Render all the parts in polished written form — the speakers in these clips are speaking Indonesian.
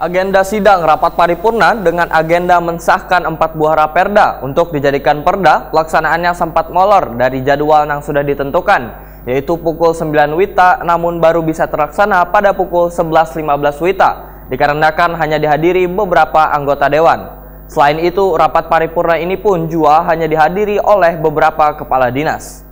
Agenda sidang rapat paripurna dengan agenda mensahkan 4 buah raperda untuk dijadikan perda, pelaksanaannya sempat molor dari jadwal yang sudah ditentukan, yaitu pukul 9 WITA namun baru bisa terlaksana pada pukul 11.15 WITA, dikarenakan hanya dihadiri beberapa anggota dewan. Selain itu, rapat paripurna ini pun juga hanya dihadiri oleh beberapa kepala dinas.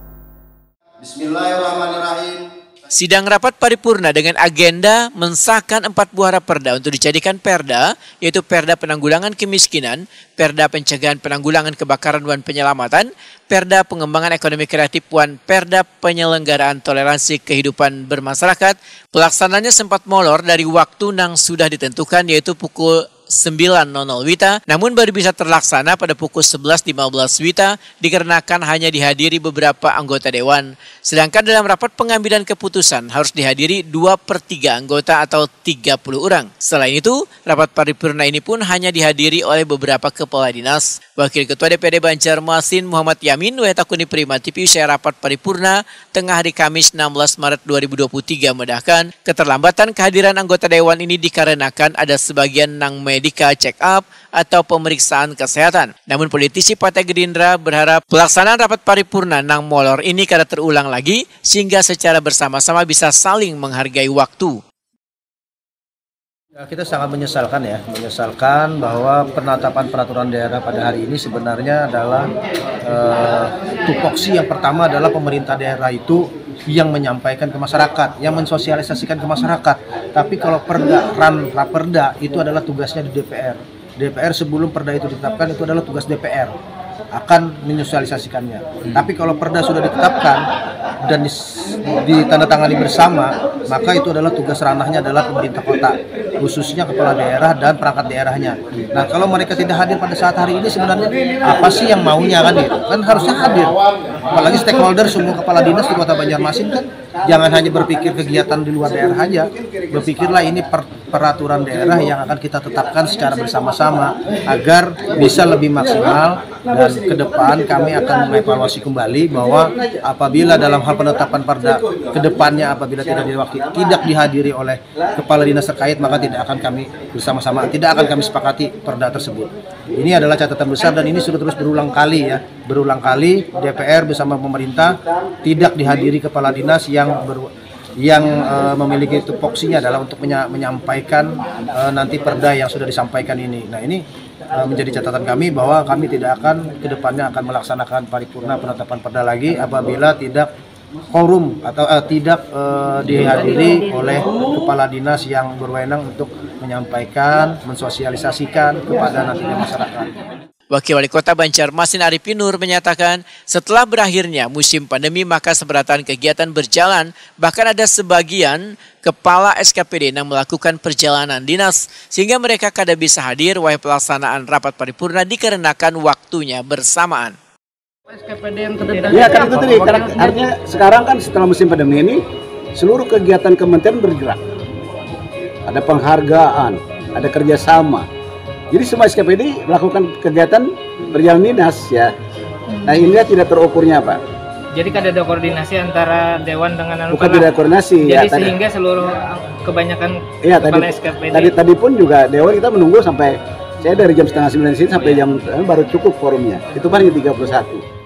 Bismillahirrahmanirrahim. Sidang rapat paripurna dengan agenda mensahkan 4 buah raperda untuk dijadikan perda, yaitu Perda Penanggulangan Kemiskinan, Perda Pencegahan Penanggulangan Kebakaran dan Penyelamatan, Perda Pengembangan Ekonomi Kreatif dan Perda Penyelenggaraan Toleransi Kehidupan Bermasyarakat. Pelaksananya sempat molor dari waktu yang sudah ditentukan, yaitu pukul 9.00 WITA, namun baru bisa terlaksana pada pukul 11.15 WITA dikarenakan hanya dihadiri beberapa anggota dewan. Sedangkan dalam rapat pengambilan keputusan harus dihadiri 2/3 anggota atau 30 orang. Selain itu, rapat paripurna ini pun hanya dihadiri oleh beberapa kepala dinas. Wakil Ketua DPD Banjarmasin Muhammad Yamin Wetakuni Prima TV usai rapat paripurna tengah hari Kamis 16 Maret 2023 mendahkan keterlambatan kehadiran anggota dewan ini dikarenakan ada sebagian nang medika check up atau pemeriksaan kesehatan. Namun politisi Partai Gerindra berharap pelaksanaan rapat paripurna nang molor ini kada terulang lagi sehingga secara bersama-sama bisa saling menghargai waktu. Kita sangat menyesalkan bahwa penetapan peraturan daerah pada hari ini sebenarnya adalah tupoksi yang pertama adalah pemerintah daerah itu yang menyampaikan ke masyarakat, yang mensosialisasikan ke masyarakat. Tapi kalau raperda itu adalah tugasnya di DPR. DPR sebelum perda itu ditetapkan itu adalah tugas DPR akan menyosialisasikannya. Tapi kalau perda sudah ditetapkan dan ditandatangani bersama, maka itu adalah tugas ranahnya adalah pemerintah kota, khususnya kepala daerah dan perangkat daerahnya. Nah, kalau mereka tidak hadir pada saat hari ini sebenarnya apa sih yang maunya kan gitu? Kan harusnya hadir. Apalagi stakeholder semua kepala dinas di Kota Banjarmasin kan jangan hanya berpikir kegiatan di luar daerah aja. Berpikirlah ini peraturan daerah yang akan kita tetapkan secara bersama-sama agar bisa lebih maksimal, dan ke depan kami akan mengevaluasi kembali bahwa apabila dalam hal penetapan perda ke depannya apabila tidak dihadiri oleh kepala dinas terkait, maka tidak akan kami sepakati perda tersebut. Ini adalah catatan besar dan ini sudah terus berulang kali DPR bersama pemerintah tidak dihadiri kepala dinas yang memiliki tupoksinya adalah untuk menyampaikan nanti perda yang sudah disampaikan ini. Nah, ini menjadi catatan kami bahwa kami tidak akan kedepannya akan melaksanakan paripurna penetapan perda lagi apabila tidak quorum atau tidak dihadiri oleh kepala dinas yang berwenang untuk menyampaikan, mensosialisasikan kepada nantinya masyarakat. Wakil Wali Kota Banjarmasin Arifin Nur menyatakan setelah berakhirnya musim pandemi maka seberatan kegiatan berjalan, bahkan ada sebagian kepala SKPD yang melakukan perjalanan dinas sehingga mereka kada bisa hadir walau pelaksanaan rapat paripurna dikarenakan waktunya bersamaan. Ya kan itu tadi, artinya sekarang kan setelah musim pandemi ini seluruh kegiatan kementerian bergerak, ada penghargaan, ada kerjasama. Jadi semua SKPD melakukan kegiatan berjalan dinas ya. Nah, ini tidak terukurnya Pak. Jadi kan ada koordinasi antara dewan dengan bukan tidak koordinasi. Jadi ya, sehingga seluruh kebanyakan ya, kepala SKPD. Tadi pun juga dewan kita menunggu sampai saya dari jam 8:30 sini sampai jam baru cukup forumnya. Itu paling 31.